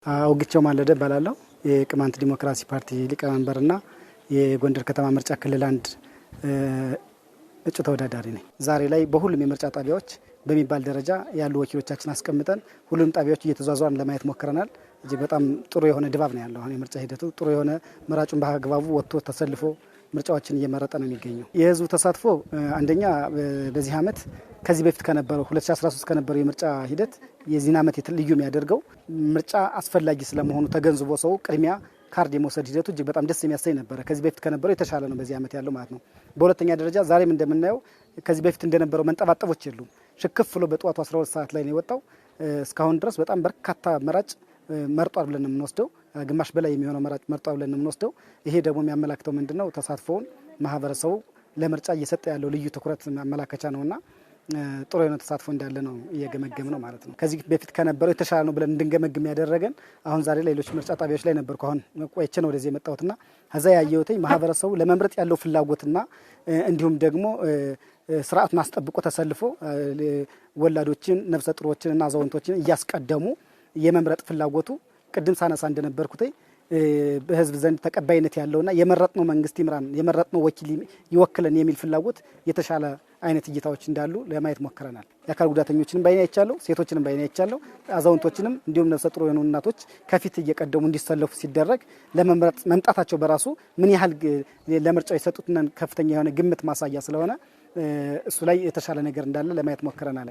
አውግቸው ማለደ ባላለው የቅማንት ዲሞክራሲ ፓርቲ ሊቀመንበርና የጎንደር ከተማ ምርጫ ክልል 1 እጩ ተወዳዳሪ ነኝ። ዛሬ ላይ በሁሉም የምርጫ ጣቢያዎች በሚባል ደረጃ ያሉ ወኪሎቻችን አስቀምጠን ሁሉም ጣቢያዎች እየተዟዟርን ለማየት ሞክረናል። እጅግ በጣም ጥሩ የሆነ ድባብ ነው ያለው። አሁን የምርጫ ሂደቱ ጥሩ የሆነ መራጩን በአግባቡ ወጥቶ ተሰልፎ ምርጫዎችን እየመረጠ ነው የሚገኘው። የህዝቡ ተሳትፎ አንደኛ በዚህ አመት ከዚህ በፊት ከነበረው 2013 ከነበረው የምርጫ ሂደት የዚህን አመት ልዩ የሚያደርገው ምርጫ አስፈላጊ ስለመሆኑ ተገንዝቦ ሰው ቅድሚያ ካርድ የመውሰድ ሂደቱ እጅግ በጣም ደስ የሚያሰኝ ነበር። ከዚህ በፊት ከነበረው የተሻለ ነው በዚህ አመት ያለው ማለት ነው። በሁለተኛ ደረጃ ዛሬም እንደምናየው ከዚህ በፊት እንደነበረው መንጠባጠቦች የሉም። ሽክፍ ብሎ በጠዋቱ 12 ሰዓት ላይ ነው የወጣው። እስካሁን ድረስ በጣም በርካታ መራጭ መርጧል ብለን ነው የምንወስደው። ግማሽ በላይ የሚሆነው መራጭ መርጧል ብለን ነው የምንወስደው። ይሄ ደግሞ የሚያመላክተው ምንድነው? ተሳትፎውን ማህበረሰቡ ለምርጫ እየሰጠ ያለው ልዩ ትኩረት ማመላከቻ ነውና ጥሩ የሆነ ተሳትፎ እንዳለ ነው እየገመገም ነው ማለት ነው። ከዚህ በፊት ከነበረው የተሻለ ነው ብለን እንድንገመግም ያደረገን አሁን ዛሬ ላይ ሌሎች ምርጫ ጣቢያዎች ላይ ነበርኩ። አሁን ቆይቼ ነው ወደዚህ የመጣሁትና ከዛ ያየሁት ማህበረሰቡ ለመምረጥ ያለው ፍላጎትና እንዲሁም ደግሞ ስርዓት ማስጠብቆ ተሰልፎ ወላዶችን ነፍሰ ጡሮችንና አዛውንቶችን እያስቀደሙ የመምረጥ ፍላጎቱ ቅድም ሳነሳ እንደነበርኩት በህዝብ ዘንድ ተቀባይነት ያለውና የመረጥነው መንግስት ይምራን የመረጥነው ወኪል ይወክለን የሚል ፍላጎት የተሻለ አይነት እይታዎች እንዳሉ ለማየት ሞክረናል። የአካል ጉዳተኞችንም ባይኔ አይቻለሁ፣ ሴቶችንም ባይኔ አይቻለሁ፣ አዛውንቶችንም እንዲሁም ነፍሰ ጡር የሆኑ እናቶች ከፊት እየቀደሙ እንዲሰለፉ ሲደረግ ለመምረጥ መምጣታቸው በራሱ ምን ያህል ለምርጫው የሰጡትን ከፍተኛ የሆነ ግምት ማሳያ ስለሆነ እሱ ላይ የተሻለ ነገር እንዳለ ለማየት ሞክረናል።